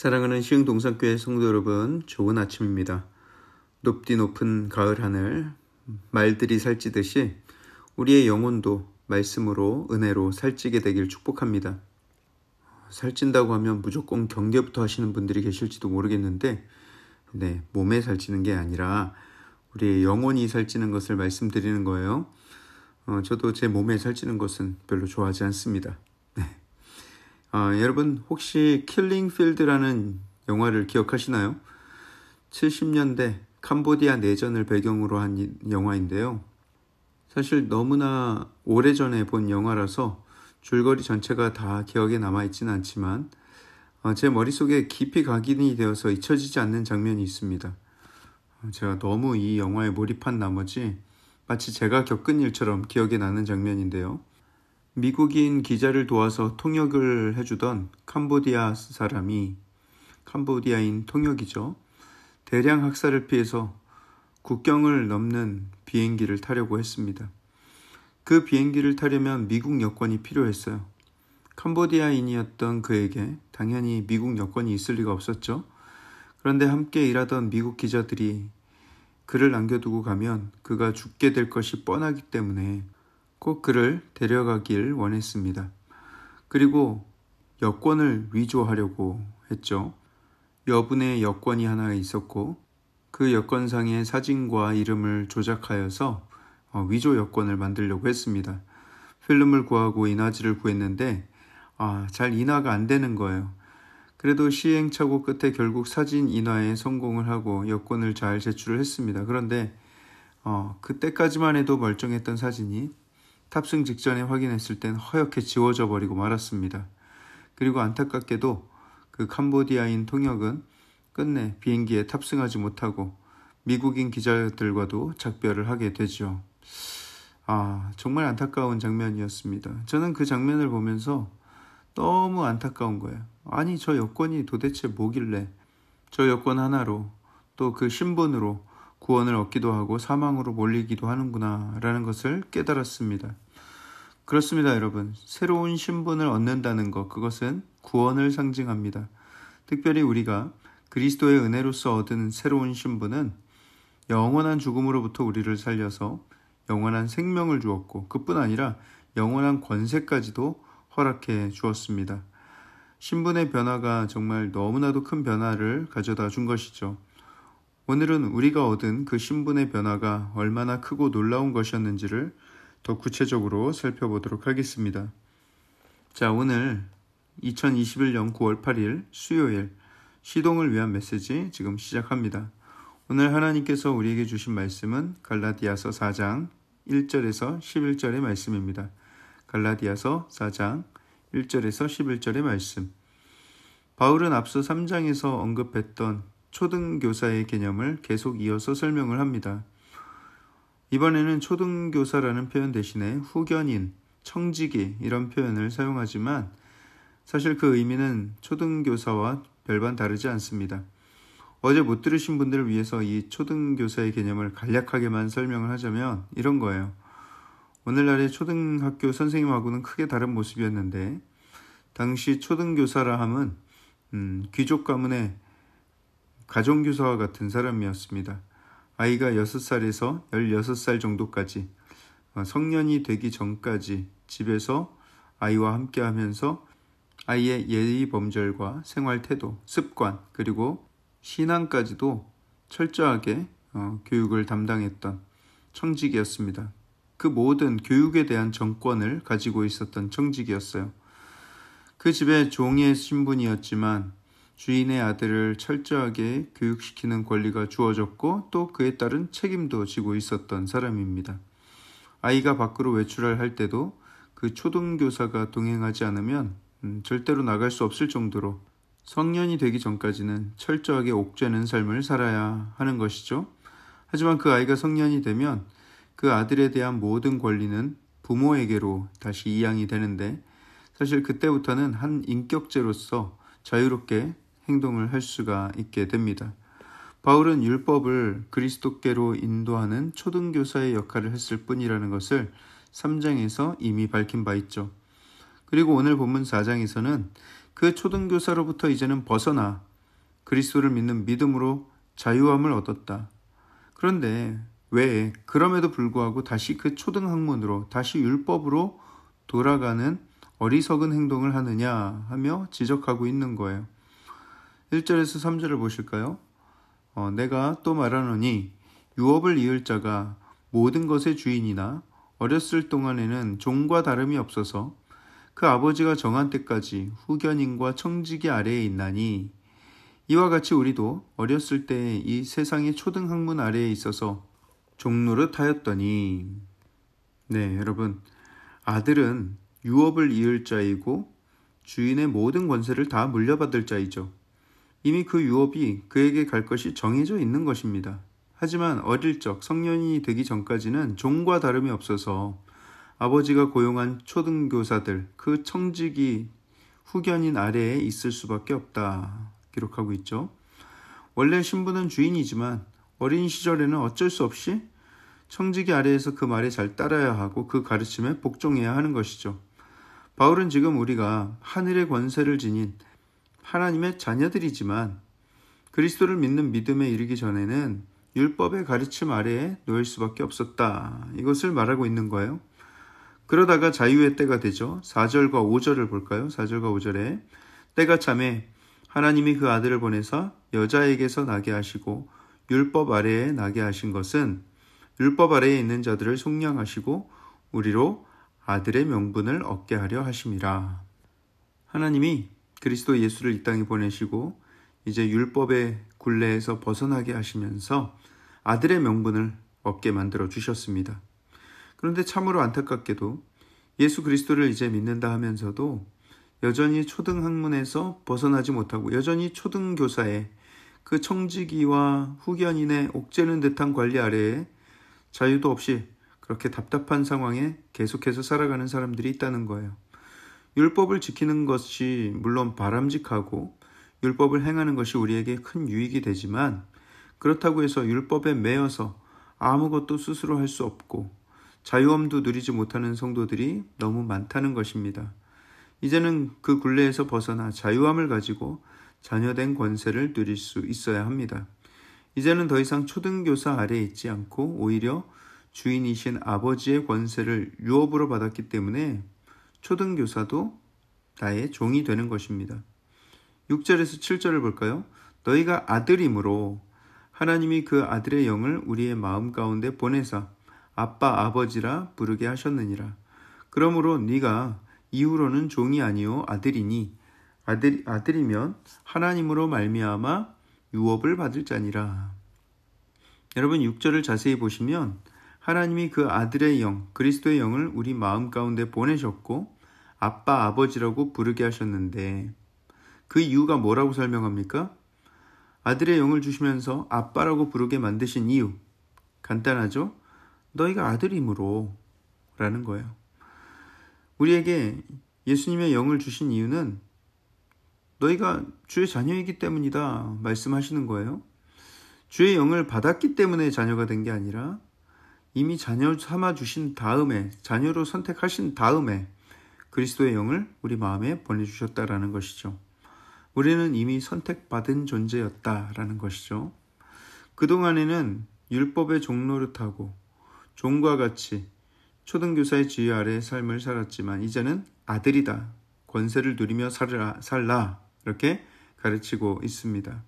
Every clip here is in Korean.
사랑하는 시흥동산교회 성도 여러분, 좋은 아침입니다. 높디 높은 가을 하늘, 말들이 살찌듯이 우리의 영혼도 말씀으로 은혜로 살찌게 되길 축복합니다. 살찐다고 하면 무조건 경계부터 하시는 분들이 계실지도 모르겠는데, 몸에 살찌는 게 아니라 우리의 영혼이 살찌는 것을 말씀드리는 거예요. 저도 제 몸에 살찌는 것은 별로 좋아하지 않습니다. 여러분 혹시 킬링 필드라는 영화를 기억하시나요? 70년대 캄보디아 내전을 배경으로 한 영화인데요. 사실 너무나 오래전에 본 영화라서 줄거리 전체가 다 기억에 남아있지는 않지만 제 머릿속에 깊이 각인이 되어서 잊혀지지 않는 장면이 있습니다. 제가 너무 이 영화에 몰입한 나머지 마치 제가 겪은 일처럼 기억에 나는 장면인데요. 미국인 기자를 도와서 통역을 해주던 캄보디아 사람이, 캄보디아인 통역이죠. 대량 학살을 피해서 국경을 넘는 비행기를 타려고 했습니다. 그 비행기를 타려면 미국 여권이 필요했어요. 캄보디아인이었던 그에게 당연히 미국 여권이 있을 리가 없었죠. 그런데 함께 일하던 미국 기자들이 그를 남겨두고 가면 그가 죽게 될 것이 뻔하기 때문에 꼭 그를 데려가길 원했습니다. 그리고 여권을 위조하려고 했죠. 여분의 여권이 하나 있었고 그 여권상의 사진과 이름을 조작하여서 위조 여권을 만들려고 했습니다. 필름을 구하고 인화지를 구했는데 잘 인화가 안 되는 거예요. 그래도 시행착오 끝에 결국 사진 인화에 성공을 하고 여권을 잘 제출을 했습니다. 그런데 그때까지만 해도 멀쩡했던 사진이 탑승 직전에 확인했을 땐 허옇게 지워져 버리고 말았습니다. 그리고 안타깝게도 그 캄보디아인 통역은 끝내 비행기에 탑승하지 못하고 미국인 기자들과도 작별을 하게 되죠. 정말 안타까운 장면이었습니다. 저는 그 장면을 보면서 너무 안타까운 거예요. 아니, 저 여권이 도대체 뭐길래 저 여권 하나로 또 그 신분으로 구원을 얻기도 하고 사망으로 몰리기도 하는구나 라는 것을 깨달았습니다. 그렇습니다, 여러분. 새로운 신분을 얻는다는 것, 그것은 구원을 상징합니다. 특별히 우리가 그리스도의 은혜로서 얻은 새로운 신분은 영원한 죽음으로부터 우리를 살려서 영원한 생명을 주었고 그뿐 아니라 영원한 권세까지도 허락해 주었습니다. 신분의 변화가 정말 너무나도 큰 변화를 가져다 준 것이죠. 오늘은 우리가 얻은 그 신분의 변화가 얼마나 크고 놀라운 것이었는지를 더 구체적으로 살펴보도록 하겠습니다. 자, 오늘 2021년 9월 8일 수요일 시동을 위한 메시지 지금 시작합니다. 오늘 하나님께서 우리에게 주신 말씀은 갈라디아서 4장 1절에서 11절의 말씀입니다. 갈라디아서 4장 1절에서 11절의 말씀. 바울은 앞서 3장에서 언급했던 초등교사의 개념을 계속 이어서 설명을 합니다. 이번에는 초등교사라는 표현 대신에 후견인, 청지기 이런 표현을 사용하지만 사실 그 의미는 초등교사와 별반 다르지 않습니다. 어제 못 들으신 분들을 위해서 이 초등교사의 개념을 간략하게만 설명을 하자면 이런 거예요. 오늘날의 초등학교 선생님하고는 크게 다른 모습이었는데 당시 초등교사라 함은 귀족 가문의 가정교사와 같은 사람이었습니다. 아이가 6살에서 16살 정도까지 성년이 되기 전까지 집에서 아이와 함께 하면서 아이의 예의 범절과 생활 태도, 습관, 그리고 신앙까지도 철저하게 교육을 담당했던 청직이었습니다. 그 모든 교육에 대한 정권을 가지고 있었던 청직이었어요. 그 집의 종의 신분이었지만 주인의 아들을 철저하게 교육시키는 권리가 주어졌고 또 그에 따른 책임도 지고 있었던 사람입니다. 아이가 밖으로 외출을 할 때도 그 초등교사가 동행하지 않으면 절대로 나갈 수 없을 정도로 성년이 되기 전까지는 철저하게 옥죄는 삶을 살아야 하는 것이죠. 하지만 그 아이가 성년이 되면 그 아들에 대한 모든 권리는 부모에게로 다시 이양이 되는데 사실 그때부터는 한 인격체로서 자유롭게 행동을 할 수가 있게 됩니다. 바울은 율법을 그리스도께로 인도하는 초등교사의 역할을 했을 뿐이라는 것을 3장에서 이미 밝힌 바 있죠. 그리고 오늘 본문 4장에서는 그 초등교사로부터 이제는 벗어나 그리스도를 믿는 믿음으로 자유함을 얻었다. 그런데 왜 그럼에도 불구하고 다시 그 초등학문으로, 다시 율법으로 돌아가는 어리석은 행동을 하느냐 하며 지적하고 있는 거예요. 1절에서 3절을 보실까요? 내가 또 말하노니 유업을 이을 자가 모든 것의 주인이나 어렸을 동안에는 종과 다름이 없어서 그 아버지가 정한 때까지 후견인과 청지기 아래에 있나니 이와 같이 우리도 어렸을 때에 이 세상의 초등학문 아래에 있어서 종노릇하였더니. 네, 여러분, 아들은 유업을 이을 자이고 주인의 모든 권세를 다 물려받을 자이죠. 이미 그 유업이 그에게 갈 것이 정해져 있는 것입니다. 하지만 어릴 적 성년이 되기 전까지는 종과 다름이 없어서 아버지가 고용한 초등교사들, 그 청직이 후견인 아래에 있을 수밖에 없다 기록하고 있죠. 원래 신부는 주인이지만 어린 시절에는 어쩔 수 없이 청지기 아래에서 그 말에 잘 따라야 하고 그 가르침에 복종해야 하는 것이죠. 바울은 지금 우리가 하늘의 권세를 지닌 하나님의 자녀들이지만 그리스도를 믿는 믿음에 이르기 전에는 율법의 가르침 아래에 놓일 수밖에 없었다. 이것을 말하고 있는 거예요. 그러다가 자유의 때가 되죠. 4절과 5절을 볼까요? 4절과 5절에 때가 차매 하나님이 그 아들을 보내사 여자에게서 나게 하시고 율법 아래에 나게 하신 것은 율법 아래에 있는 자들을 속량하시고 우리로 아들의 명분을 얻게 하려 하심이라. 하나님이 그리스도 예수를 이 땅에 보내시고 이제 율법의 굴레에서 벗어나게 하시면서 아들의 명분을 얻게 만들어 주셨습니다. 그런데 참으로 안타깝게도 예수 그리스도를 이제 믿는다 하면서도 여전히 초등학문에서 벗어나지 못하고 여전히 초등교사의 그 청지기와 후견인의 옥죄는 듯한 관리 아래에 자유도 없이 그렇게 답답한 상황에 계속해서 살아가는 사람들이 있다는 거예요. 율법을 지키는 것이 물론 바람직하고 율법을 행하는 것이 우리에게 큰 유익이 되지만 그렇다고 해서 율법에 매여서 아무것도 스스로 할 수 없고 자유함도 누리지 못하는 성도들이 너무 많다는 것입니다. 이제는 그 굴레에서 벗어나 자유함을 가지고 자녀된 권세를 누릴 수 있어야 합니다. 이제는 더 이상 초등교사 아래에 있지 않고 오히려 주인이신 아버지의 권세를 유업으로 받았기 때문에 초등교사도 나의 종이 되는 것입니다. 6절에서 7절을 볼까요? 너희가 아들이므로 하나님이 그 아들의 영을 우리의 마음 가운데 보내사 아빠 아버지라 부르게 하셨느니라. 그러므로 네가 이후로는 종이 아니요 아들이니 아들이면 하나님으로 말미암아 유업을 받을 자니라. 여러분 6절을 자세히 보시면 하나님이 그 아들의 영, 그리스도의 영을 우리 마음 가운데 보내셨고 아빠 아버지라고 부르게 하셨는데 그 이유가 뭐라고 설명합니까? 아들의 영을 주시면서 아빠라고 부르게 만드신 이유 간단하죠? 너희가 아들이므로 라는 거예요. 우리에게 예수님의 영을 주신 이유는 너희가 주의 자녀이기 때문이다 말씀하시는 거예요. 주의 영을 받았기 때문에 자녀가 된 게 아니라 이미 자녀 삼아 주신 다음에 자녀로 선택하신 다음에 그리스도의 영을 우리 마음에 보내주셨다라는 것이죠. 우리는 이미 선택받은 존재였다라는 것이죠. 그동안에는 율법의 종노릇하고 종과 같이 초등교사의 지휘 아래의 삶을 살았지만 이제는 아들이다. 권세를 누리며 살라. 이렇게 가르치고 있습니다.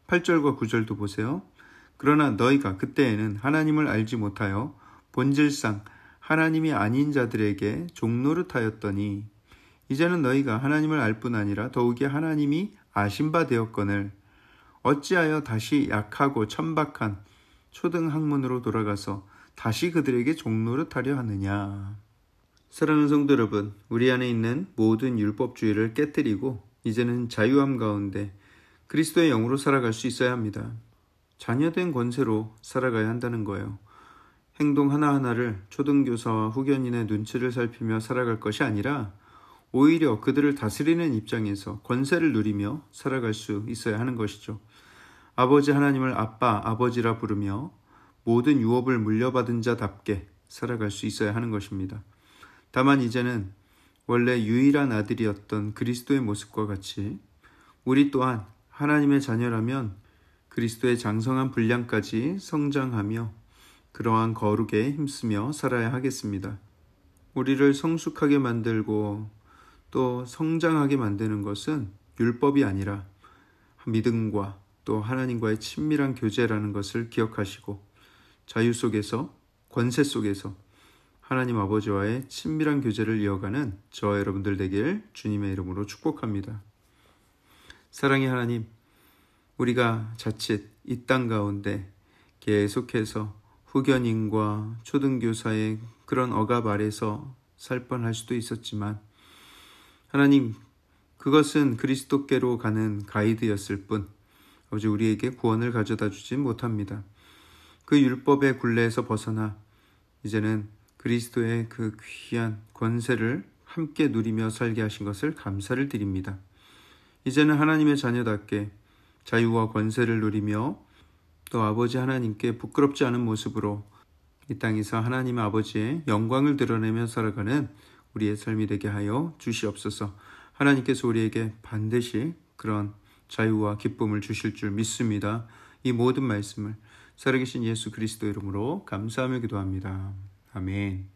8절과 9절도 보세요. 그러나 너희가 그때에는 하나님을 알지 못하여 본질상 하나님이 아닌 자들에게 종노릇하였더니 이제는 너희가 하나님을 알 뿐 아니라 더욱이 하나님이 아신 바 되었거늘 어찌하여 다시 약하고 천박한 초등학문으로 돌아가서 다시 그들에게 종노릇하려 하느냐. 사랑하는 성도 여러분, 우리 안에 있는 모든 율법주의를 깨뜨리고 이제는 자유함 가운데 그리스도의 영으로 살아갈 수 있어야 합니다. 자녀된 권세로 살아가야 한다는 거예요. 행동 하나하나를 초등교사와 후견인의 눈치를 살피며 살아갈 것이 아니라 오히려 그들을 다스리는 입장에서 권세를 누리며 살아갈 수 있어야 하는 것이죠. 아버지 하나님을 아빠, 아버지라 부르며 모든 유업을 물려받은 자답게 살아갈 수 있어야 하는 것입니다. 다만 이제는 원래 유일한 아들이었던 그리스도의 모습과 같이 우리 또한 하나님의 자녀라면 그리스도의 장성한 분량까지 성장하며 그러한 거룩에 힘쓰며 살아야 하겠습니다. 우리를 성숙하게 만들고 또 성장하게 만드는 것은 율법이 아니라 믿음과 또 하나님과의 친밀한 교제라는 것을 기억하시고 자유 속에서 권세 속에서 하나님 아버지와의 친밀한 교제를 이어가는 저와 여러분들 되길 주님의 이름으로 축복합니다. 사랑의 하나님, 우리가 자칫 이 땅 가운데 계속해서 후견인과 초등교사의 그런 억압 아래서 살 뻔할 수도 있었지만 하나님, 그것은 그리스도께로 가는 가이드였을 뿐 아버지 우리에게 구원을 가져다 주지 못합니다. 그 율법의 굴레에서 벗어나 이제는 그리스도의 그 귀한 권세를 함께 누리며 살게 하신 것을 감사를 드립니다. 이제는 하나님의 자녀답게 자유와 권세를 누리며 또 아버지 하나님께 부끄럽지 않은 모습으로 이 땅에서 하나님 아버지의 영광을 드러내며 살아가는 우리의 삶이 되게 하여 주시옵소서. 하나님께서 우리에게 반드시 그런 자유와 기쁨을 주실 줄 믿습니다. 이 모든 말씀을 살아계신 예수 그리스도 이름으로 감사하며 기도합니다. 아멘.